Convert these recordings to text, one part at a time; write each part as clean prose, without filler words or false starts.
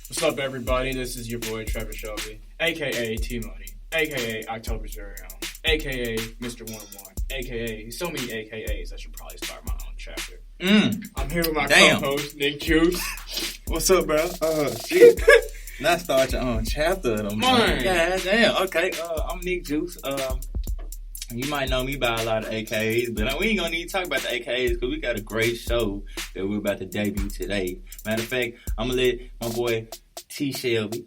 What's up, everybody? This is your boy Trevor Shelby, aka T Money, aka October's very own, aka Mr. 101, aka so many AKAs. I should probably start my own chapter. I'm here with my co-host Nick Juice. What's up, bro? Shit. Not start your own chapter. Mine. God damn. Okay. I'm Nick Juice. You might know me by a lot of AKAs, but we ain't gonna need to talk about the AKAs because we got a great show that we're about to debut today. Matter of fact, I'm gonna let my boy T Shelby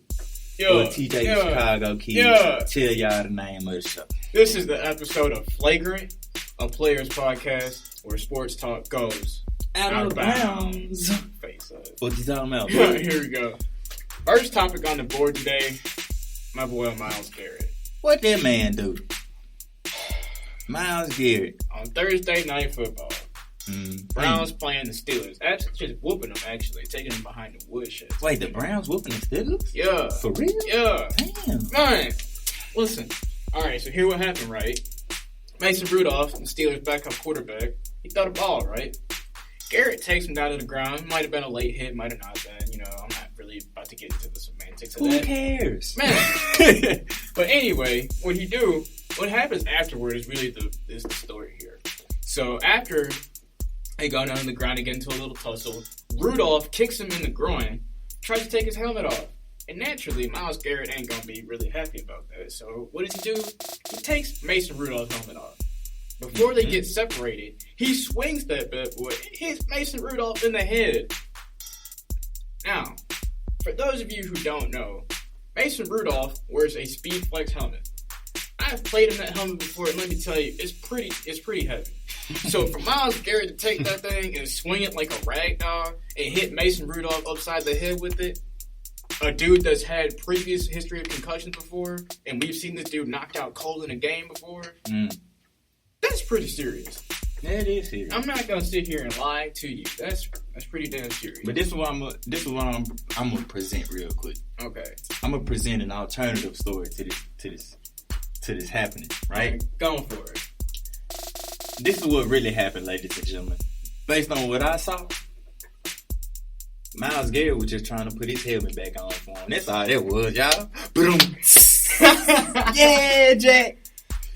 or TJ Chicago Kid tell y'all the name of the show. This is the episode of Flagrant, a players podcast where sports talk goes out of bounds. Face up. What you talking about? Here we go. First topic on the board today, my boy Myles Garrett. What that man do? Myles Garrett. On Thursday Night Football, Browns playing the Steelers. Actually, just whooping them, actually. Taking them behind the woodshed. Wait, the Browns whooping the Steelers? Yeah. For real? Yeah. Damn. Man, listen. All right, so here what happened, right? Mason Rudolph, the Steelers' backup quarterback, he threw the ball, right? Garrett takes him down to the ground. Might have been a late hit, might have not been. You know, I'm not really about to get into the semantics of that. Who cares? Man. But anyway, what happens afterward is really the story here. So after they go down on the ground and get into a little tussle, Rudolph kicks him in the groin, tries to take his helmet off. And naturally, Myles Garrett ain't going to be really happy about that. So what does he do? He takes Mason Rudolph's helmet off. Before they get separated, he swings that bad boy, hits Mason Rudolph in the head. Now, for those of you who don't know, Mason Rudolph wears a Speed Flex helmet. I've played in that helmet before, and let me tell you, it's pretty heavy. So for Myles Garrett to take that thing and swing it like a rag doll and hit Mason Rudolph upside the head with it, a dude that's had previous history of concussions before, and we've seen this dude knocked out cold in a game before, that's pretty serious. Yeah, it is serious. I'm not gonna sit here and lie to you. That's pretty damn serious. But this is what I'm gonna present real quick. Okay. I'm gonna present an alternative story to this happening, right? Going for it. This is what really happened, ladies and gentlemen. Based on what I saw, Myles Garrett was just trying to put his helmet back on for him. That's all that was, y'all. Yeah, Jack.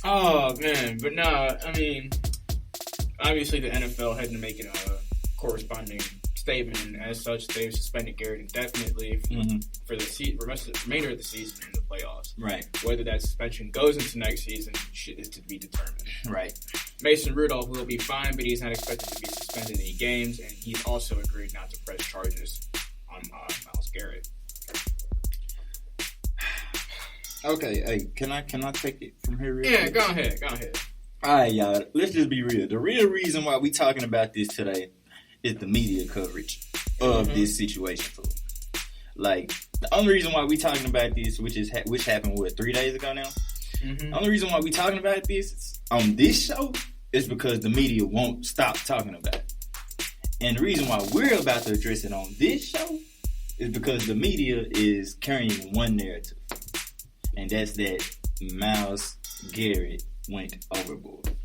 Oh, man. But nah, I mean, obviously the NFL had to make a corresponding statement, and as such, they've suspended Garrett indefinitely for the remainder of the season and the playoffs. Right. Whether that suspension goes into next season is to be determined. Right. Mason Rudolph will be fine, but he's not expected to be suspended in any games, and he's also agreed not to press charges on Myles Garrett. Okay, hey, can I take it from here? Yeah, quick? Go ahead. All right, y'all. Let's just be real. The real reason why we talking about this today is the media coverage of this situation. Like, the only reason why we talking about this, which happened 3 days ago now. The only reason why we talking about this on this show is because the media won't stop talking about it. And the reason why we're about to address it on this show is because the media is carrying one narrative. And that's that Myles Garrett went overboard.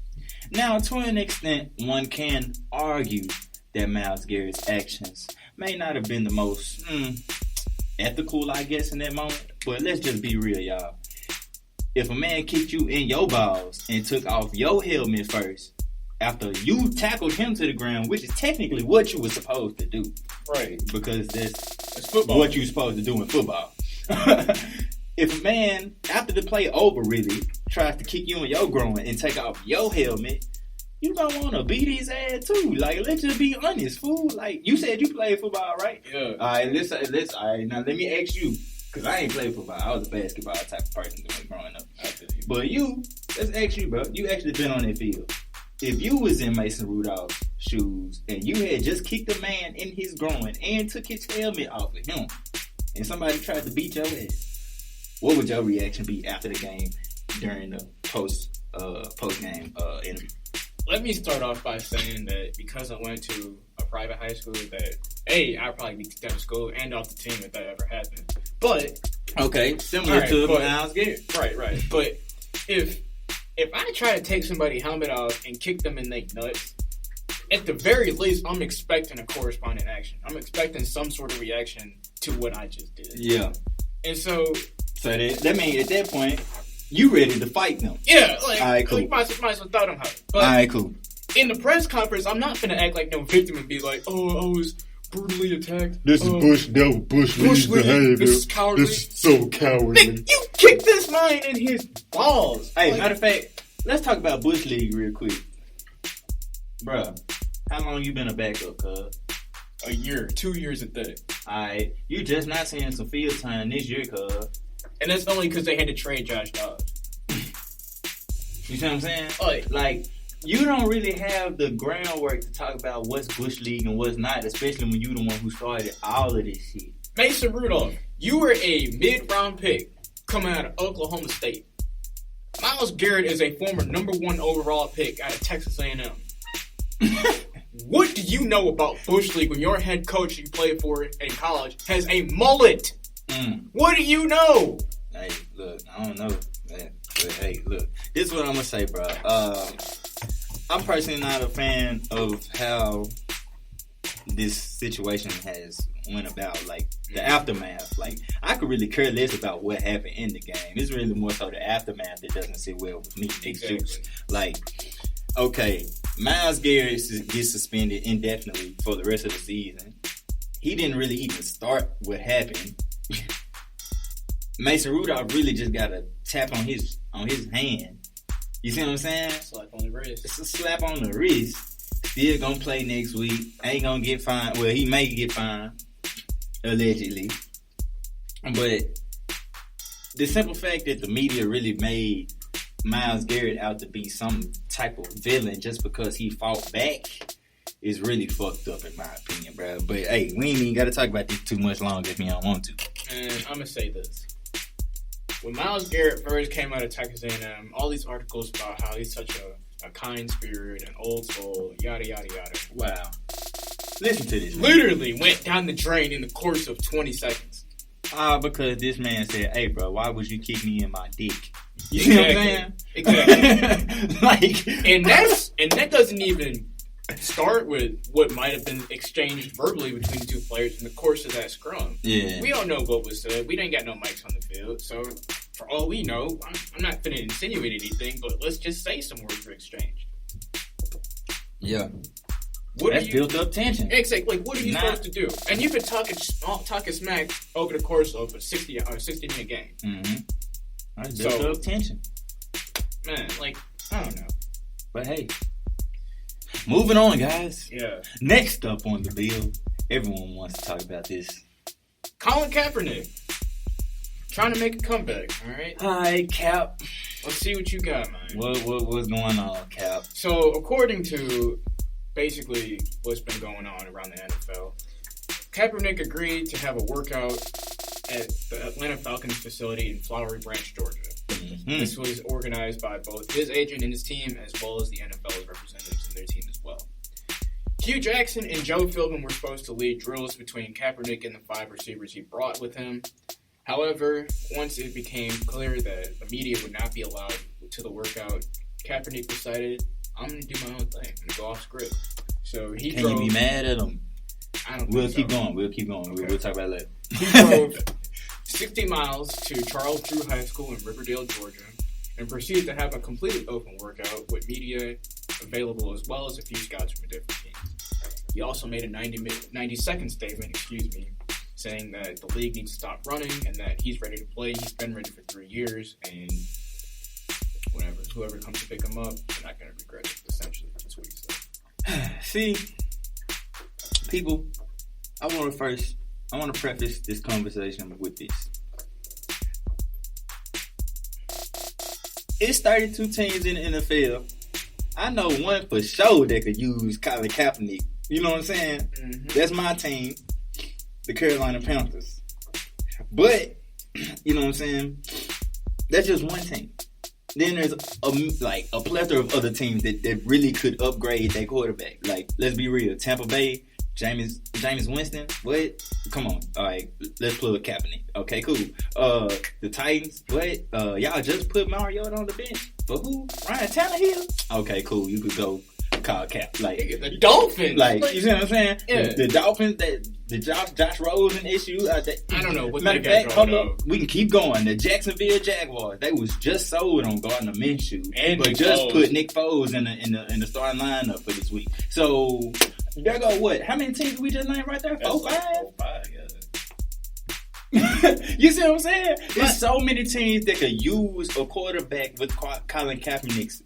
Now, to an extent, one can argue that Myles Garrett's actions may not have been the most ethical, I guess, in that moment. But let's just be real, y'all. If a man kicked you in your balls and took off your helmet first, after you tackled him to the ground, which is technically what you were supposed to do. Right. Because that's football. What you're supposed to do in football. If a man, after the play over, really tries to kick you in your groin and take off your helmet, you don't want to beat his ass too. Like, let's just be honest, fool. Like, you said you played football, right? Yeah. All right, all right, now let me ask you, because I ain't played football. I was a basketball type of person growing up. But let's ask you, bro. You actually been on that field. If you was in Mason Rudolph's shoes and you had just kicked a man in his groin and took his helmet off of him, and somebody tried to beat your ass, what would your reaction be after the game during the post-game interview? Let me start off by saying that because I went to a private high school, that I'd probably be kicked out of school and off the team if that ever happened. But okay, similar to Myles Garrett. Right. But if I try to take somebody's helmet off and kick them in their nuts, at the very least, I'm expecting a corresponding action. I'm expecting some sort of reaction to what I just did. Yeah. And so that means at that point, you ready to fight them. Yeah, like, all right, cool. might as well throw them out. But all right, cool. In the press conference, I'm not going to act like no victim and be like, oh, I was brutally attacked. This is Bush League behavior. This is cowardly. This is so cowardly. Nick, you kicked this man in his balls. Hey, like, matter of fact, let's talk about Bush League real quick. Bruh, how long you been a backup, cuz? a year, 2 years at that. Alright, you just not seeing some field time this year, cuz. And that's only because they had to trade Josh Dobbs. You see what I'm saying? Like, you don't really have the groundwork to talk about what's Bush League and what's not, especially when you the one who started all of this shit. Mason Rudolph, you were a mid-round pick coming out of Oklahoma State. Myles Garrett is a former number 1 overall pick out of Texas A&M. What do you know about Bush League when your head coach you played for in college has a mullet? What do you know? Hey, look, I don't know, man. But hey, look, this is what I'm gonna say, bro. I'm personally not a fan of how this situation has went about, like the aftermath. Like, I could really care less about what happened in the game. It's really more so the aftermath that doesn't sit well with me. Exactly. Like, okay, Myles Garrett gets suspended indefinitely for the rest of the season. He didn't really even start what happened. Mason Rudolph really just got a tap on his hand. You see what I'm saying? Slap on the wrist. It's a slap on the wrist. Still gonna play next week. Ain't gonna get fined. Well, he may get fined, allegedly. But the simple fact that the media really made Myles Garrett out to be some type of villain just because he fought back is really fucked up in my opinion, bro. But hey, we ain't even gotta talk about this too much longer if you don't want to. And I'm gonna say this. When Myles Garrett first came out of Texas A&M, all these articles about how he's such a kind spirit, an old soul, yada, yada, yada. Wow. Listen to this. Literally went down the drain in the course of 20 seconds. Because this man said, hey, bro, why would you kick me in my dick? You see what I'm saying? Exactly. And that doesn't even start with what might have been exchanged verbally between the two players in the course of that scrum. Yeah. We don't know what was said. We didn't got no mics on the field. So, for all we know, I'm not going to insinuate anything, but let's just say some words were exchanged. Yeah. That's built up tension. Exactly. Like, what are you supposed to do? And you've been talking smack over the course of a 60-minute game. Mm-hmm. That's built up tension. Man, like, I don't know. But hey. Moving on, guys. Yeah. Next up on the bill, everyone wants to talk about this. Colin Kaepernick. Trying to make a comeback, all right? Hi, Cap. Let's see what you got, man. What's going on, Cap? So, according to basically what's been going on around the NFL, Kaepernick agreed to have a workout at the Atlanta Falcons facility in Flowery Branch, Georgia. Mm-hmm. This was organized by both his agent and his team, as well as the NFL's representatives and their team as well. Hugh Jackson and Joe Philbin were supposed to lead drills between Kaepernick and the 5 receivers he brought with him. However, once it became clear that the media would not be allowed to the workout, Kaepernick decided, I'm going to do my own thing. I'm going to go off script. So he Can you be mad at him? I don't We'll think keep so. going. We'll keep going. Okay. We'll talk about it later. He drove 60 miles to Charles Drew High School in Riverdale, Georgia, and proceeded to have a completely open workout with media available as well as a few scouts from different teams. He also made a 90-second statement, saying that the league needs to stop running and that he's ready to play. He's been ready for 3 years, and whoever comes to pick him up, they're not going to regret it, essentially. That's what he said. See, people, I want to preface this conversation with this. It's 32 teams in the NFL. I know one for sure that could use Colin Kaepernick. You know what I'm saying? Mm-hmm. That's my team, the Carolina Panthers. But, you know what I'm saying? That's just one team. Then there's a plethora of other teams that really could upgrade their quarterback. Like, let's be real. Tampa Bay, Jameis Winston, what? Come on. All right, let's plug Kaepernick. Okay, cool. The Titans, what? Y'all just put Mariota on the bench. For who? Ryan Tannehill? Okay, cool. You could go called Cap. Like the Dolphins. Like you see what I'm saying? Yeah. The Dolphins, the Josh Rosen issue. I don't know what matter they of got fact, hold going up. We can keep going. The Jacksonville Jaguars. They was just sold on Gardner Minshew, and but Nick just Foles. put Nick Foles in the starting lineup for this week. So there go what? How many teams did we just named right there? 4, 5? 4, 5, yeah. You see what I'm saying? There's so many teams that could use a quarterback with Colin Kaepernick's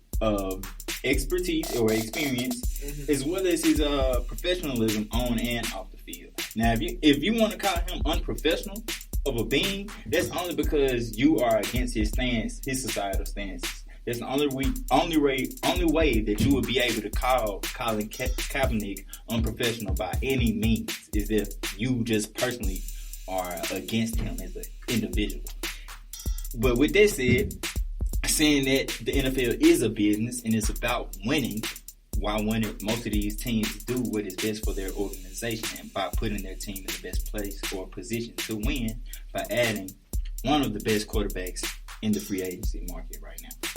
expertise or experience, as well as his professionalism on and off the field. Now, if you want to call him unprofessional of a being, that's only because you are against his stance, his societal stances. That's the only way that you would be able to call Colin Kaepernick unprofessional by any means is if you just personally are against him as an individual. But with that said, saying that the NFL is a business and it's about winning, while winning, most of these teams do what is best for their organization and by putting their team in the best place or position to win by adding one of the best quarterbacks in the free agency market right now.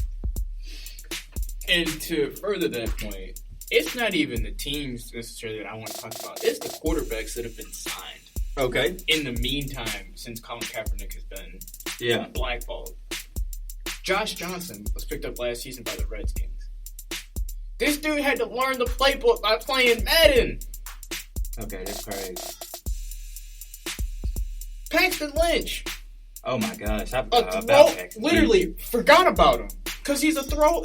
And to further that point, it's not even the teams necessarily that I want to talk about. It's the quarterbacks that have been signed. Okay. In the meantime, since Colin Kaepernick has been blackballed. Josh Johnson was picked up last season by the Redskins. This dude had to learn the playbook by playing Madden. Okay, that's crazy. Paxton Lynch. Oh my gosh. Literally forgot about him. Because he's a throw.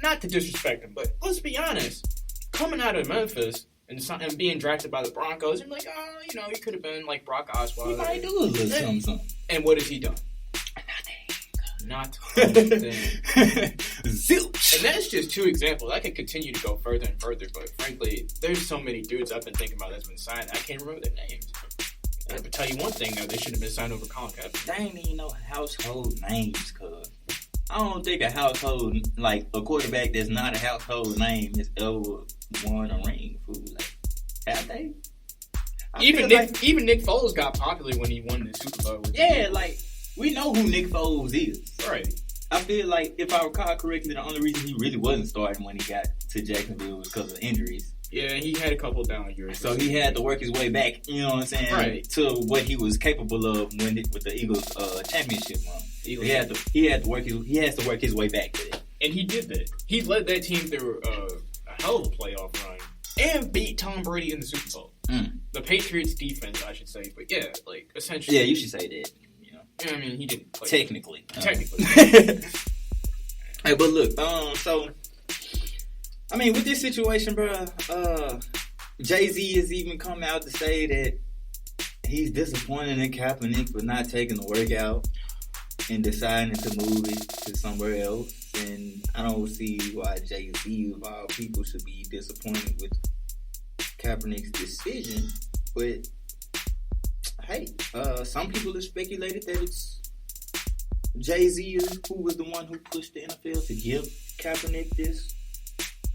Not to disrespect him, but let's be honest. Coming out of Memphis and being drafted by the Broncos, and like, he could have been like Brock Osweiler. He might do a little something. And what has he done? Not Zilch. And that's just 2 examples. I could continue to go further and further, but frankly, there's so many dudes I've been thinking about that's been signed, I can't remember their names. I can tell you one thing, though, they should have been signed over Colin Kaepernick. They ain't even no household names, cuz. I don't think a household, like a quarterback that's not a household name has ever won a ring. Like, have they? Even Nick Foles got popular when he won the Super Bowl. Like, we know who Nick Foles is. Right. I feel like, if I recall correctly, the only reason he really wasn't starting when he got to Jacksonville was because of injuries. Yeah, he had a couple down years. So he had to work his way back, you know what I'm saying, right, to what he was capable of with the Eagles championship run. He has to work his way back to it. And he did that. He led that team through a hell of a playoff run and beat Tom Brady in the Super Bowl. The Patriots defense, I should say, but yeah, like essentially. Yeah, you should say that. I mean, he didn't play. Technically. Hey, but look, so, I mean, with this situation, bro, Jay-Z has even come out to say that he's disappointed in Kaepernick for not taking the workout and deciding to move it to somewhere else. And I don't see why Jay-Z, of all people, should be disappointed with Kaepernick's decision. But hey, some people have speculated that it's Jay-Z who was the one who pushed the NFL to give Kaepernick this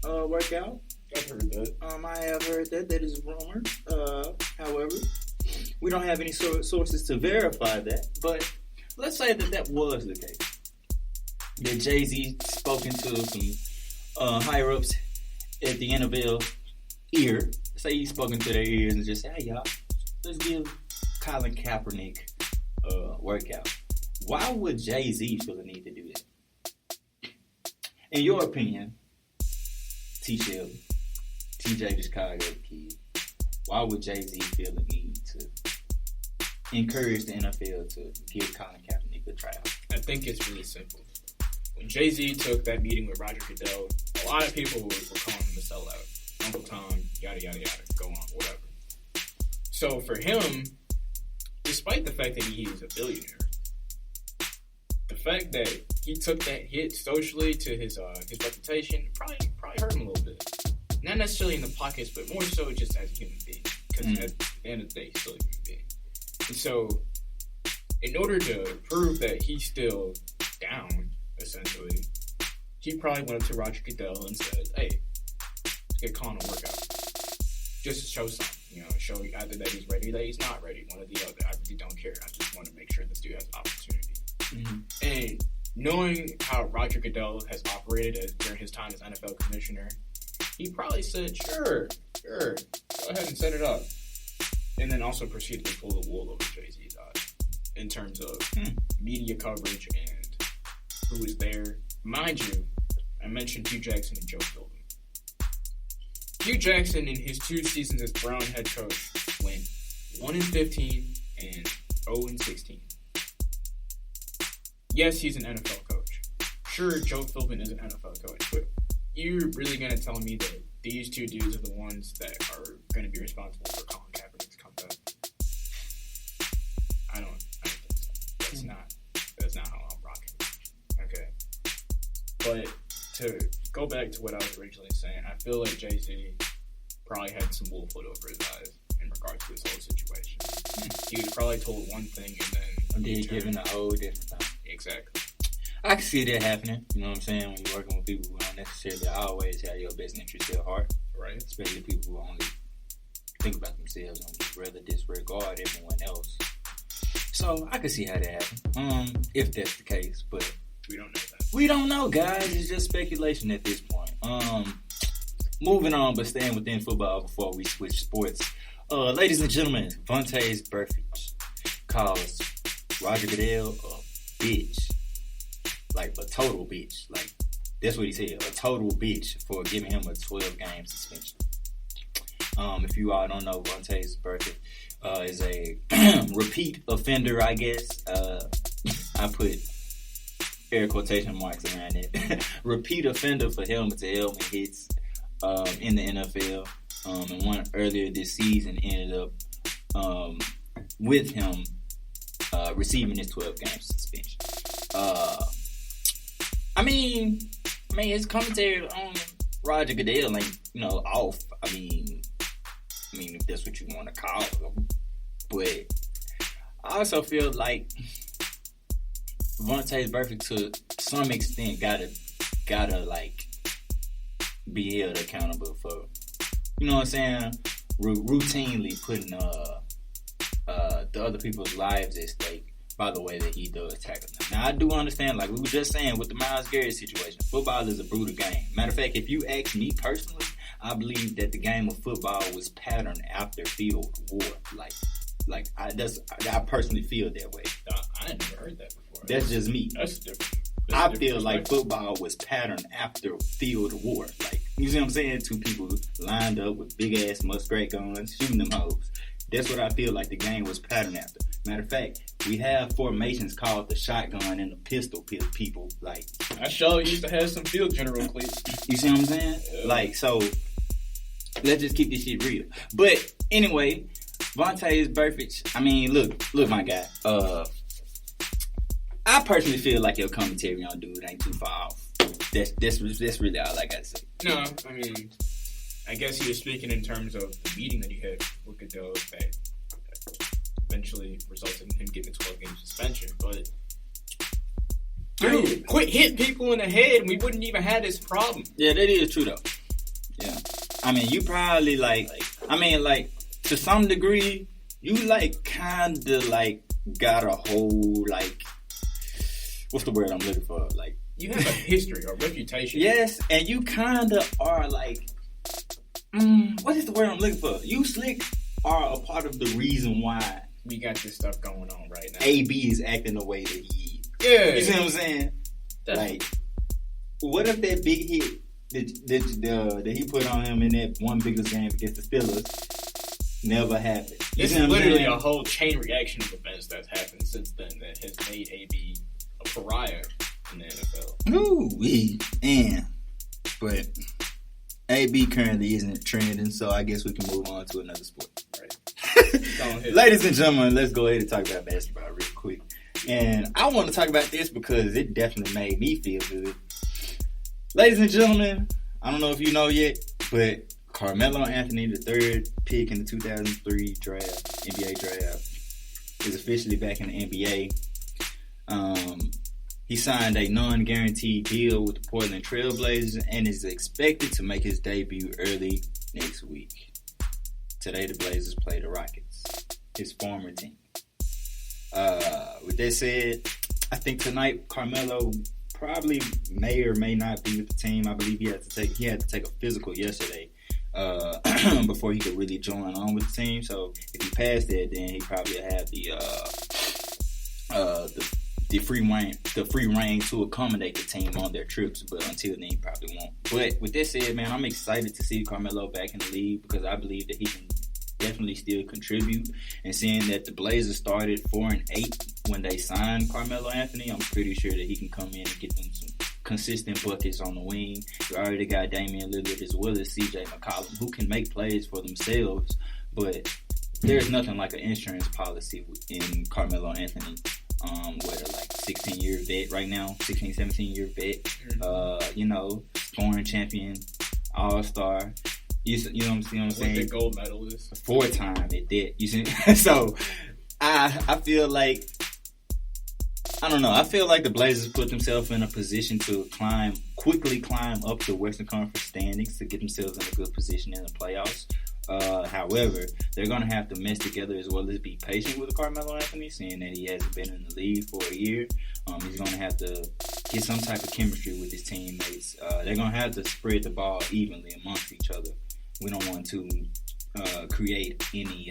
workout. I've heard that. I have heard that. That is rumored. However, we don't have any sources to verify that. But let's say that was the case. That Jay-Z spoken to some higher-ups at the NFL ear. Say he's spoken to their ears and just say, hey, y'all, let's give Colin Kaepernick workout. Why would Jay-Z feel the need to do that? In your opinion, T. Shelby, TJ the Chicago Kid, why would Jay-Z feel the need to encourage the NFL to give Colin Kaepernick a tryout? I think it's really simple. When Jay-Z took that meeting with Roger Goodell, a lot of people were calling him a sellout. Uncle Tom, yada, yada, yada, go on, whatever. So for him, despite the fact that he is a billionaire, the fact that he took that hit socially to his reputation probably hurt him a little bit. Not necessarily in the pockets, but more so just as a human being. Because at the end of the day, he's still a human being. And so, in order to prove that he's still down, essentially, he probably went up to Roger Goodell and said, hey, let's get Colin a workout. Just to show something. Show either that he's ready or that he's not ready. One or the other. I really don't care. I just want to make sure this dude has opportunity. And knowing how Roger Goodell has operated during his time as NFL commissioner, he probably said, sure, go ahead and set it up. And then also proceeded to pull the wool over Jay-Z's eyes in terms of media coverage and who was there. Mind you, I mentioned Hugh Jackson and Joe Philbin. Hugh Jackson, in his 2 seasons as Brown head coach, went 1-15 and 0-16. Yes, he's an NFL coach. Sure, Joe Philbin is an NFL coach, but you're really going to tell me that these 2 dudes are the ones that are going to be responsible for Colin Kaepernick's comeback? I don't think so. That's not how I'm rocking. Okay. But to go back to what I was originally saying, I feel like Jay-Z probably had some wool put over his eyes in regards to this whole situation. He was probably told one thing and then given a whole different thing. Exactly. I can see that happening. You know what I'm saying? When you're working with people who don't necessarily always have your best interest at heart. Right. Especially people who only think about themselves and would rather disregard everyone else. So I can see how that happens. If that's the case, but we don't know that. We don't know, guys. It's just speculation at this point. Moving on, but staying within football before we switch sports. Ladies and gentlemen, Vontaze Burfict calls Roger Goodell a bitch. Like a total bitch. Like that's what he said. A total bitch for giving him a 12-game suspension. If you all don't know, Vontaze Burfict is a repeat offender, I guess. I put air quotation marks around it. Repeat offender for helmet-to-helmet hits in the NFL. And one earlier this season ended up with him receiving his 12-game suspension. I mean, his commentary on Roger Goodell ain't, off. I mean, if that's what you want to call him. But I also feel like Vontaze Burfict to some extent gotta like be held accountable for, you know what I'm saying, routinely putting the other people's lives at stake by the way that he does tackle them. Now I do understand, like we were just saying with the Myles Garrett situation, football is a brutal game. Matter of fact, if you ask me personally, I believe that the game of football was patterned after field war. Like I personally feel that way. I had never heard that before. That's just me. That's different. I feel like football was patterned after field war. Like, you see what I'm saying? 2 people lined up with big ass muskrat guns shooting them hoes. That's what I feel like the game was patterned after. Matter of fact, we have formations called the shotgun and the pistol people. Like, I sure used to have some field general cleats. You see what I'm saying? Yeah. Like, so let's just keep this shit real. But anyway, Vontaze Burfict, I mean, look, my guy. I personally feel like your commentary on dude ain't too far off. That's really all I gotta say. No, I mean, I guess he was speaking in terms of the meeting that he had with Goodell that eventually resulted in him getting a 12-game suspension. But dude, quit hitting people in the head, and we wouldn't even have this problem. Yeah, that is true though. Yeah, I mean, you probably to some degree, you kinda got a whole what's the word I'm looking for? Like, you have a history or reputation. Yes, and you kinda are what is the word I'm looking for? You slick are a part of the reason why we got this stuff going on right now. AB is acting the way that he is. Yeah. You see what I'm saying? Definitely. What if that big hit that he put on him in that one biggest game against the Steelers never happened? It's literally a whole chain reaction of events that's happened since then that has made AB a pariah in the NFL. Ooh, but AB currently isn't trending, so I guess we can move on to another sport. Right. Ladies and gentlemen, let's go ahead and talk about basketball real quick. And I want to talk about this because it definitely made me feel good. Ladies and gentlemen, I don't know if you know yet, but Carmelo Anthony, the 3rd pick in the 2003 draft, NBA draft, is officially back in the NBA. He signed a non-guaranteed deal with the Portland Trailblazers and is expected to make his debut early next week. Today, the Blazers play the Rockets, his former team. With that said, I think tonight Carmelo probably may or may not be with the team. I believe he had to take a physical yesterday before he could really join on with the team. So if he passed that, then he probably have the free reign to accommodate the team on their trips. But until then, he probably won't. But with that said, man, I'm excited to see Carmelo back in the league because I believe that he can definitely still contribute. And seeing that the Blazers started 4-8 when they signed Carmelo Anthony, I'm pretty sure that he can come in and get them some consistent buckets on the wing. You already got Damian Lillard as well as CJ McCollum, who can make plays for themselves, but there's nothing like an insurance policy in Carmelo Anthony. What a 16-year vet right now, 16, 17-year vet, scoring champion, all-star. You know what I'm saying? What the gold medal is. 4-time at that. You see? So, I feel like, I don't know. I feel like the Blazers put themselves in a position to quickly climb up the Western Conference standings to get themselves in a good position in the playoffs. However, they're going to have to mess together as well as be patient with Carmelo Anthony, seeing that he hasn't been in the league for a year. He's going to have to get some type of chemistry with his teammates. They're going to have to spread the ball evenly amongst each other. We don't want to create any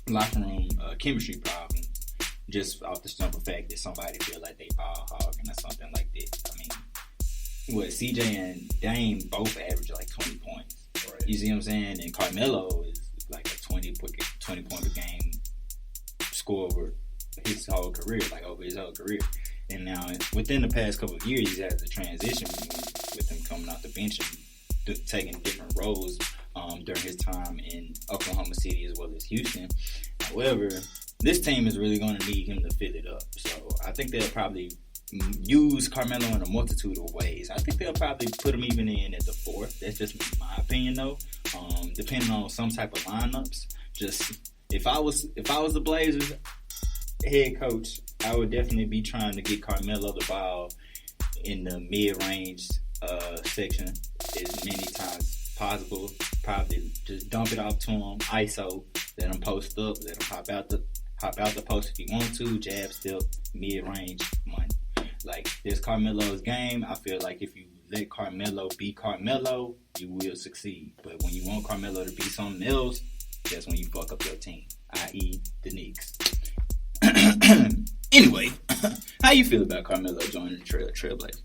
locker room chemistry problems just off the simple fact that somebody feel like they ball hogging or something like that. I mean, CJ and Dame both average like 20 points. Right. You see what I'm saying? And Carmelo is like a 20 point per game score over his whole career. And now within the past couple of years, he's had the transition with him coming off the bench and taking different roles during his time in Oklahoma City as well as Houston. However, this team is really going to need him to fill it up. So I think they'll probably use Carmelo in a multitude of ways. I think they'll probably put him even in at the 4th. That's just my opinion, though. Depending on some type of lineups. Just if I was the Blazers head coach, I would definitely be trying to get Carmelo the ball in the mid-range section as many times as possible. Probably just dump it off to him, ISO, let him post up, let him hop out the post if he want to, jab step, mid-range money. Like, this Carmelo's game. I feel like if you let Carmelo be Carmelo, you will succeed. But when you want Carmelo to be something else, that's when you fuck up your team, i.e. the Knicks. Anyway, how you feel about Carmelo joining the Trailblazers?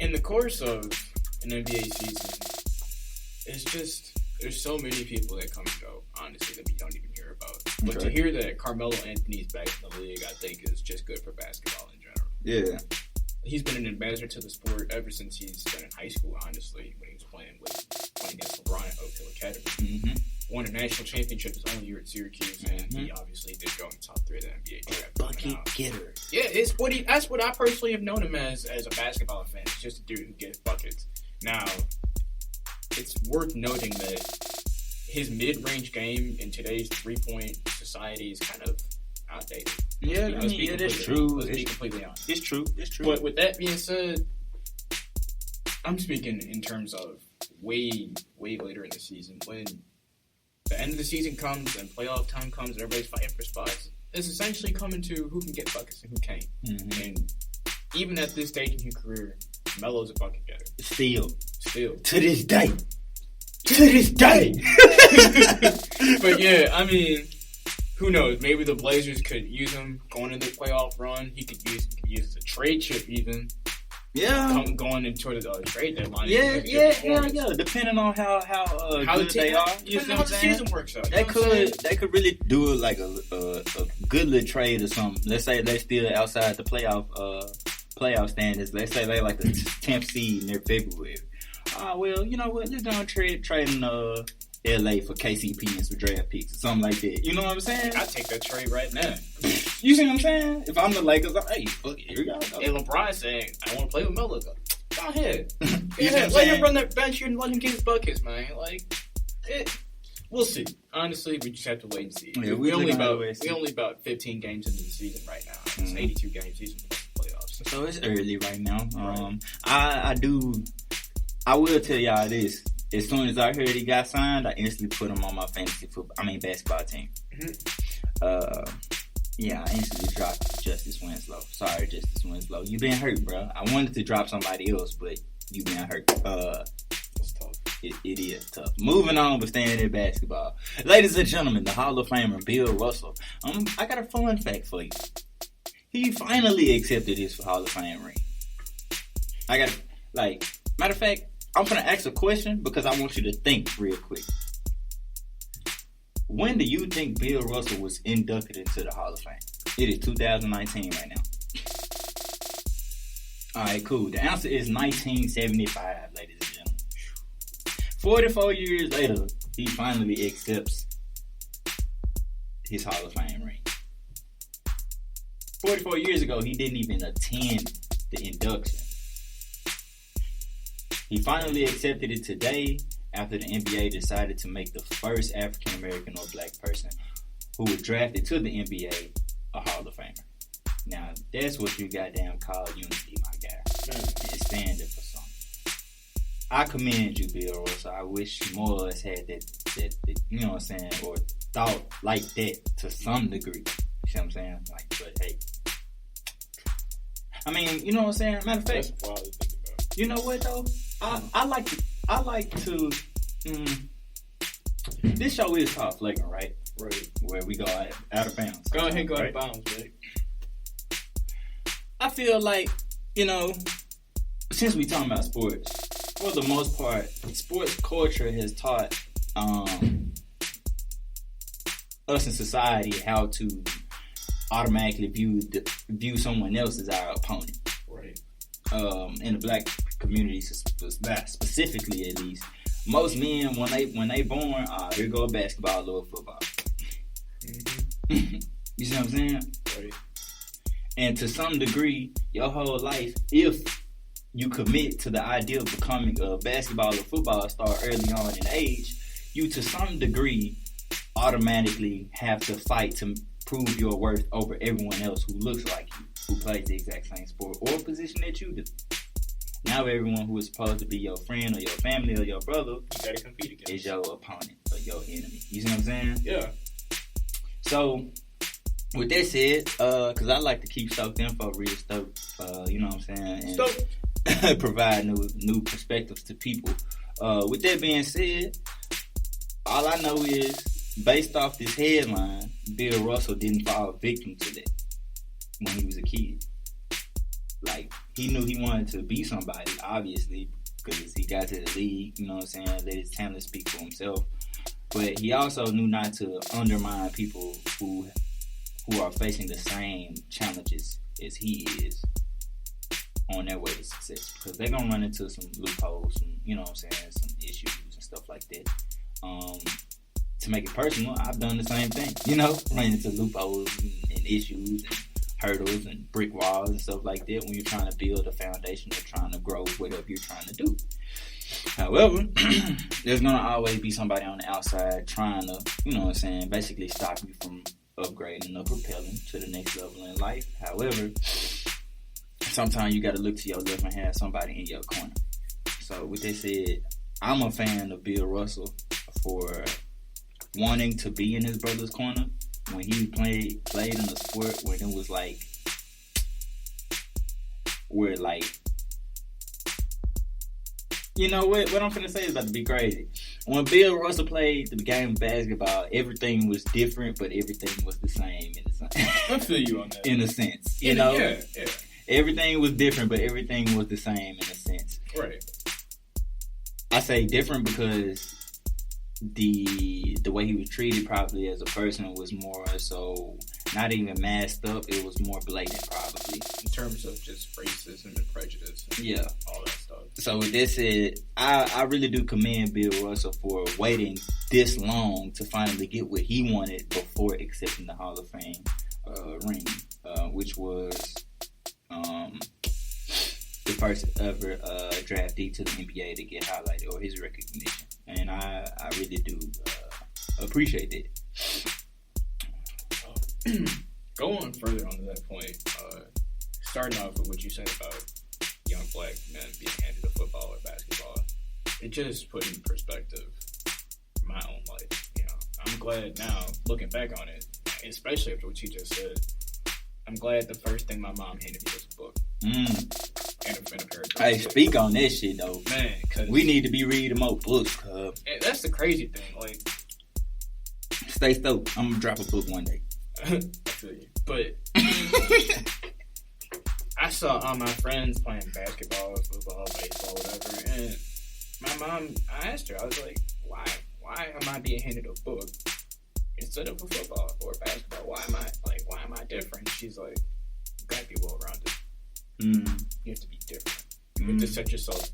In the course of an NBA season, it's just, there's so many people that come and go, honestly, that we don't even hear about. But to hear that Carmelo Anthony's back in the league, I think is just good for basketball in general. Yeah. He's been an ambassador to the sport ever since he's been in high school, honestly, when he was playing against LeBron at Oak Hill Academy. Mm-hmm. Won a national championship his own year at Syracuse, and he obviously did go in the top 3 of the NBA draft. Bucket getter. Yeah, that's what I personally have known him as a basketball fan. It's just a dude who gets buckets. Now, it's worth noting that his mid-range game in today's three-point society is kind of outdated. Yeah, that's true. Let's be completely honest. It's true. But with that being said, I'm speaking in terms of way, way later in the season. When the end of the season comes and playoff time comes and everybody's fighting for spots, it's essentially coming to who can get buckets and who can't. Mm-hmm. And even at this stage in his career, Melo's a bucket getter. Still. To this day. But yeah, I mean, who knows? Maybe the Blazers could use him going into the playoff run. He could use as a trade chip even. Yeah. Going into the trade deadline. Yeah. Depending on how good they are. You know how the season works out. They could really do it like a good little trade or something. Let's say they're still outside the playoff standings. Let's say they like the 10th seed in their February. Well, you know what? Let's go trading LA for KCP and some draft picks or something like that. You know what I'm saying? I'd take that trade right now. You see what I'm saying? If I'm the Lakers, hey, fuck it, here we go. Hey, LeBron saying, I want to play with Melo. Go ahead. Let him run that bench and let him get his buckets, man. We'll see. Honestly, we just have to wait and see. Yeah, we're only about 15 games into the season right now. It's an 82-game season for the playoffs. So it's early right now. I will tell y'all this. As soon as I heard he got signed, I instantly put him on my basketball team. Mm-hmm. Yeah, I instantly dropped Justice Winslow. Sorry, Justice Winslow. You been hurt, bro. I wanted to drop somebody else, but you been hurt. It's tough. It is tough. Moving on, but staying in basketball. Ladies and gentlemen, the Hall of Famer, Bill Russell. I got a fun fact for you. He finally accepted his Hall of Fame ring. Matter of fact, I'm going to ask a question because I want you to think real quick. When do you think Bill Russell was inducted into the Hall of Fame? It is 2019 right now. Alright, cool. The answer is 1975, ladies and gentlemen. 44 years later, he finally accepts his Hall of Fame ring. 44 years ago, he didn't even attend the induction. He finally accepted it today after the NBA decided to make the first African American or black person who was drafted to the NBA a Hall of Famer. Now, that's what you goddamn call unity, my guy. And standing for something. I commend you, Bill Russell. I wish more of us had that, you know what I'm saying, or thought like that to some degree. You see what I'm saying? Like, but hey. I mean, you know what I'm saying? Matter of fact, That's wild to think about. you know what though? I like to. This show is called Flagrant, right? Right. Where we go out of bounds. Go ahead, go out right? of bounds, man. I feel like, since we talking about sports, for the most part, sports culture has taught us in society how to automatically view someone else as our opponent. Right. In the black community, specifically at least, most men when they born, here go basketball or football. Mm-hmm. You see what I'm saying? Right. And to some degree, your whole life, if you commit to the idea of becoming a basketball or football star early on in age, you to some degree automatically have to fight to prove your worth over everyone else who looks like you, who plays the exact same sport or position that you do. Now everyone who is supposed to be your friend or your family or your brother, You gotta compete against. is your opponent or your enemy. You see what I'm saying? Yeah. So, with that said, because I like to keep stoked info real stoked, you know what I'm saying? And provide new perspectives to people. With that being said, all I know is, based off this headline, Bill Russell didn't fall victim to that when he was a kid. Like, he knew he wanted to be somebody, obviously, because he got to the league, you know what I'm saying, let his talent speak for himself. But he also knew not to undermine people who are facing the same challenges as he is on their way to success. Because they're going to run into some loopholes, some, you know what I'm saying, some issues and stuff like that. To make it personal, I've done the same thing, run into loopholes and issues and hurdles and brick walls and stuff like that when you're trying to build a foundation or trying to grow whatever you're trying to do. However, there's going to always be somebody on the outside trying to, you know what I'm saying, basically stop you from upgrading or propelling to the next level in life. However, sometimes you got to look to your left and have somebody in your corner. So with that said, I'm a fan of Bill Russell for wanting to be in his brother's corner when he played in a sport when it was like, where like, you know what I'm finna say is about to be crazy. When Bill Russell played the game of basketball, everything was different, but everything was the same in the sense. I feel you on that. In a sense, you know? Yeah. Everything was different, but everything was the same in a sense. Right. I say different because the way he was treated probably as a person was more so not even masked up. It was more blatant probably. In terms of just racism and prejudice. And yeah. all that stuff. So with that said, I really do commend Bill Russell for waiting this long to finally get what he wanted before accepting the Hall of Fame ring, which was the first ever draftee to the NBA to get highlighted or his recognition. And I really do appreciate it. Going further on that point, starting off with what you said about young black men being handed a football or basketball, it just put in perspective my own life. I'm glad now, looking back on it, I especially after what you just said, I'm glad the first thing my mom handed me was a book. And a pair of books. Hey, speak on that shit, though. Man, because we need to be reading more books, cuz. That's the crazy thing. Like, stay stoked. I'm going to drop a book one day. I feel you. But I saw all my friends playing basketball, football, baseball, whatever, and my mom, I asked her, I was like, why am I being handed a book instead of a football or basketball? Why am I different? She's like, you gotta be well-rounded. You have to be different. You have to set yourself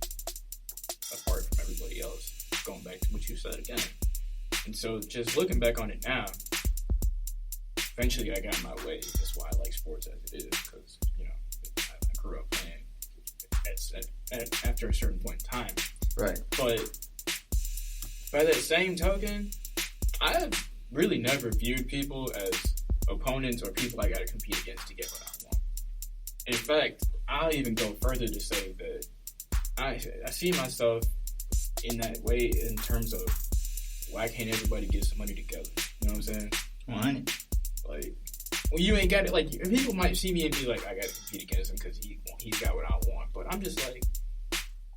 apart from everybody else. Going back to what you said again. And so just looking back on it now, eventually I got my way. That's why I like sports as it is, because, you know, I grew up playing after a certain point in time. Right. But by that same token, I really never viewed people as opponents or people I got to compete against to get what I want. In fact, I'll even go further to say that I see myself in that way in terms of why can't everybody get some money together? You know what I'm saying? 100. Like, well, you ain't got it. Like, people might see me and be like, I got to compete against him because he's got what I want. But I'm just like,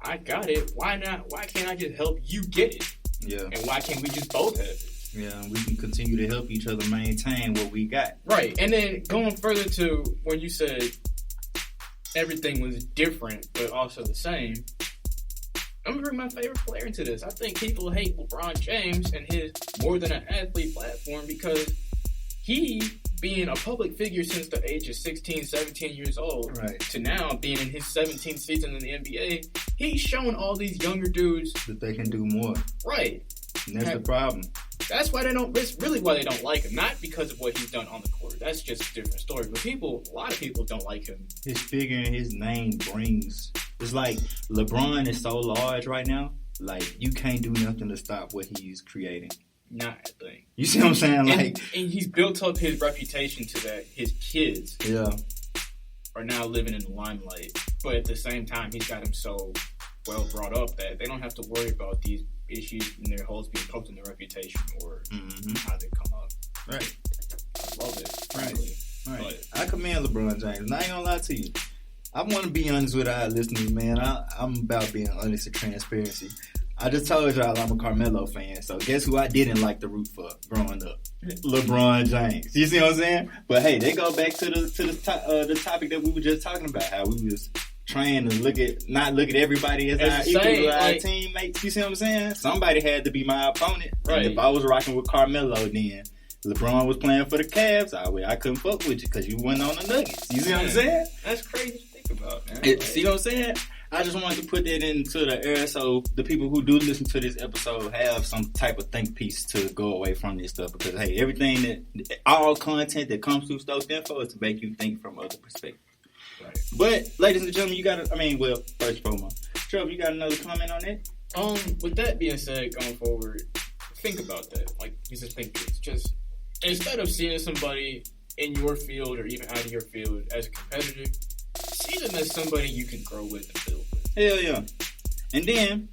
I got it. Why not? Why can't I just help you get it? Yeah. And why can't we just both have it? Yeah, we can continue to help each other maintain what we got. Right. And then going further to when you said everything was different but also the same, I'm going to bring my favorite player into this. I think people hate LeBron James and his more than an athlete platform because he, being a public figure since the age of 16, 17 years old, right, to now being in his 17th season in the NBA, he's showing all these younger dudes that they can do more. Right. And that's the problem. That's why that's really why they don't like him. Not because of what he's done on the court. That's just a different story. But a lot of people don't like him. His figure and his name brings... It's like LeBron is so large right now. Like, you can't do nothing to stop what he's creating. Not a thing. You see what I'm saying? And he's built up his reputation to that his kids are now living in the limelight. But at the same time, he's got him so well brought up that they don't have to worry about these issues and their holes being poked in their reputation or how they come up. Right. I love it, frankly. Right. But I commend LeBron James. And I ain't gonna lie to you. I want to be honest with our listeners, man. I'm about being honest and transparency. I just told y'all I'm a Carmelo fan, so guess who I didn't like to root for growing up? LeBron James. You see what I'm saying? But hey, they go back to the topic that we were just talking about, how we was trying to not look at everybody as our equal, our teammates. You see what I'm saying? Somebody had to be my opponent. Right. And if I was rocking with Carmelo, then LeBron was playing for the Cavs. I couldn't fuck with you because you went on the Nuggets. You see what I'm saying? That's crazy to think about, man. See what I'm saying? I just wanted to put that into the air so the people who do listen to this episode have some type of think piece to go away from this stuff. Because, hey, all content that comes through Stoked Info is to make you think from other perspectives. Right. But, ladies and gentlemen, first promo. Trevor, you got another comment on that? With that being said, going forward, think about that. Like, you just think it's just, instead of seeing somebody in your field or even out of your field as a competitor, see them as somebody you can grow with and build with. Hell yeah. And then,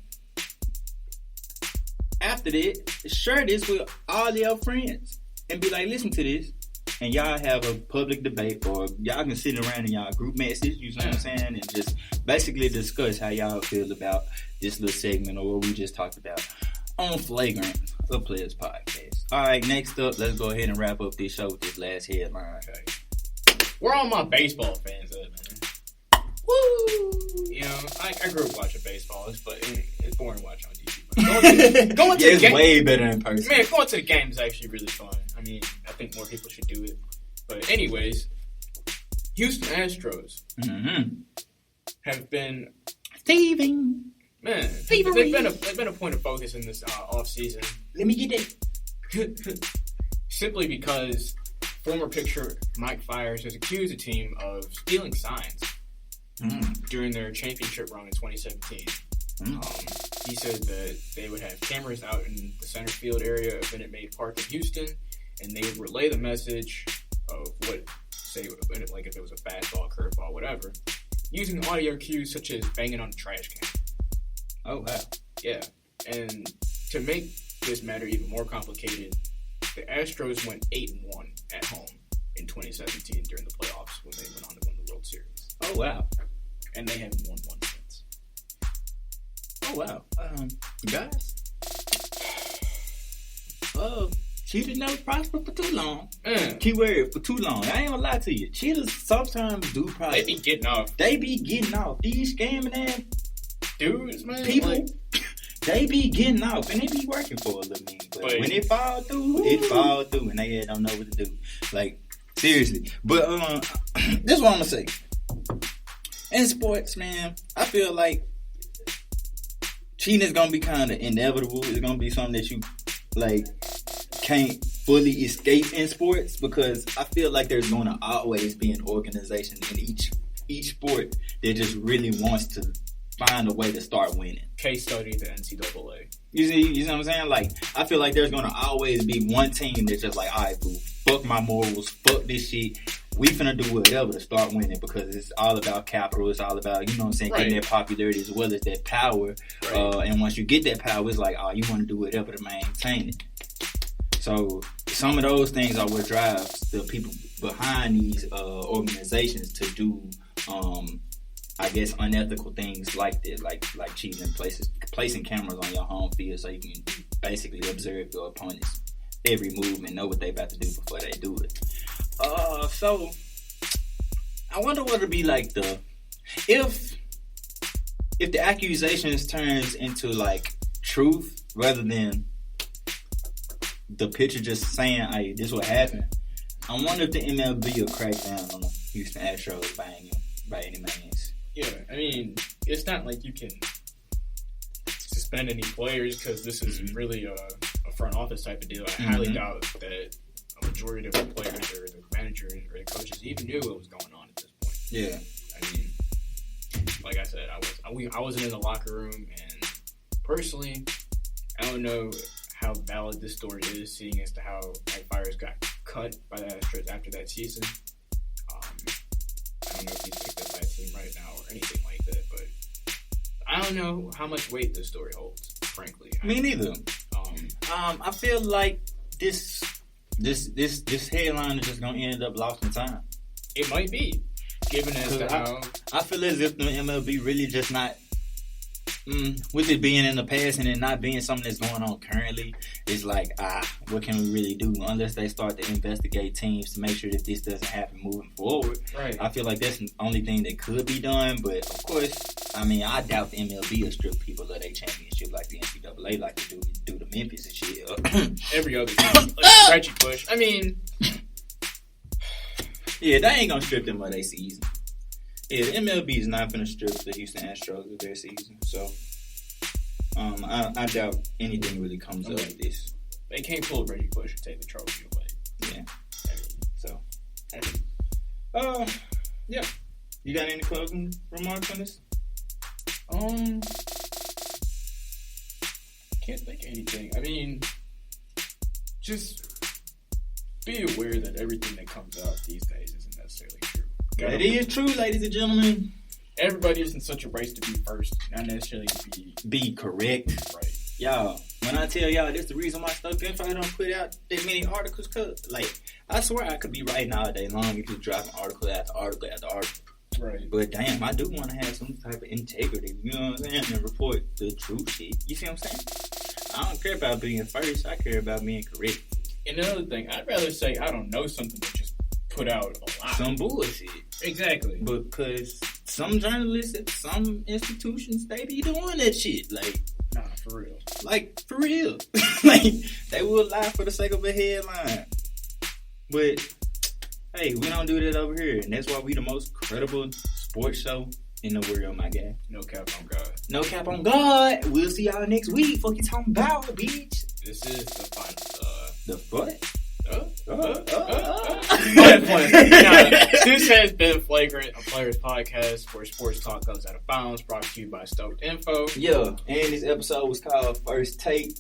after that, share this with all your friends. And be like, listen to this. And y'all have a public debate, or y'all can sit around in y'all group message, you know what I'm saying? And just basically discuss how y'all feel about this little segment or what we just talked about on Flagrant, a Players Podcast. All right, next up, let's go ahead and wrap up this show with this last headline. Okay. Where all my baseball fans at, man? Woo! You know, I grew up watching baseball, but it's boring watching on TV. Going to the game, way better in person. Man, going to the game is actually really fun. I mean, I think more people should do it. But anyways, Houston Astros have been thieving. Man, they've been a point of focus in this off season. Let me get it. Simply because former pitcher Mike Fiers has accused the team of stealing signs during their championship run in 2017. He said that they would have cameras out in the center field area of Minute Maid Park in Houston, and they would relay the message of what, say, like if it was a fastball, curveball, whatever, using audio cues such as banging on the trash can. Oh, wow. Yeah. And to make this matter even more complicated, the Astros went 8-1 at home in 2017 during the playoffs when they went on to win the World Series. Oh, wow. And they haven't won one since. Oh, wow. Guys. Cheaters never prosper for too long. Keyword, for too long. I ain't gonna lie to you. Cheaters sometimes do prosper. They be getting off. These scamming ass dudes, man. people, like, they be getting off and they be working for a little minute. But when it fall through, it fall through and they don't know what to do. Like, seriously. But this is what I'm gonna say. In sports, man, I feel like cheating is gonna be kind of inevitable. It's gonna be something that you like can't fully escape in sports because I feel like there's gonna always be an organization in each sport that just really wants to find a way to start winning. Case study, the NCAA. You see what I'm saying? Like, I feel like there's gonna always be one team that's just like, all right, fool, fuck my morals, fuck this shit. We finna do whatever to start winning because it's all about capital. It's all about, you know what I'm saying, getting that popularity as well as that power. Right. And once you get that power, it's like, you want to do whatever to maintain it. So some of those things are what drives the people behind these organizations to do, I guess, unethical things like this, like cheating in placing cameras on your home field so you can basically observe your opponent's every move and know what they about to do before they do it. So I wonder what it'd be like if the accusations turns into like truth rather than the picture just saying, "Hey, this what happened." I wonder if the MLB will crack down on the Houston Astros by any means. Yeah, I mean, it's not like you can suspend any players because this is really a front office type of deal. I highly doubt that a majority of the players or the managers or the coaches even knew what was going on at this point. Yeah, I mean, like I said, I wasn't in the locker room, and personally, I don't know how valid this story is, seeing as to how Mike Fiers got cut by the Astros after that season. I don't know if he's picked up by a team right now or anything like that, but I don't know how much weight this story holds, frankly. Me neither. I feel like this headline is just gonna end up lost in time. It might be, given as to how I feel as if the MLB really just not. With it being in the past and it not being something that's going on currently, it's like, what can we really do unless they start to investigate teams to make sure that this doesn't happen moving forward. Right. I feel like that's the only thing that could be done, but of course, I mean, I doubt the MLB will strip people of their championship like the NCAA like to do the Memphis and shit. Every other team, like Reggie Bush. I mean, yeah, they ain't gonna strip them of their season. Yeah, the MLB is not going to strip the Houston Astros of their season, so I doubt anything really comes up with this. They can't pull Reggie Bush and take the trophy away. Yeah, yeah. You got any closing remarks on this? Can't think of anything. I mean, just be aware that everything that comes out these days isn't necessarily true. That is true, ladies and gentlemen. Everybody is in such a race to be first, not necessarily to be correct. Right. Y'all, when I tell y'all this the reason why Stuff Info don't put out that many articles, cause like I swear I could be writing all day long if you drop an article after article after article. Right. But damn, I do want to have some type of integrity, you know what I'm saying, and report the true shit. You see what I'm saying? I don't care about being first, I care about being correct. And another thing, I'd rather say I don't know something than just put out a lot. Some bullshit. Exactly. Because some journalists at some institutions, they be doing that shit. Like, nah, for real. Like, for real. Like, they will lie for the sake of a headline. But, hey, we don't do that over here. And that's why we the most credible sports show in the world, my guy. No cap on God. No cap on God. We'll see y'all next week. Fuck you talking about, bitch. This is the final, the what? This has been Flagrant, a Players Podcast where sports talk goes out of bounds, brought to you by Stoked Info. Yeah, and this episode was called First Take.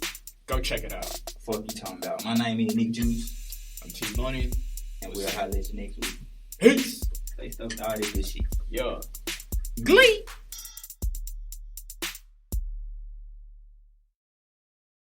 Go check it out. Fuck you talking about. My name is Nick Juice. I'm T Money. And we'll holler at you next week. Peace. Stay stoked all this good shit. Yeah. Glee.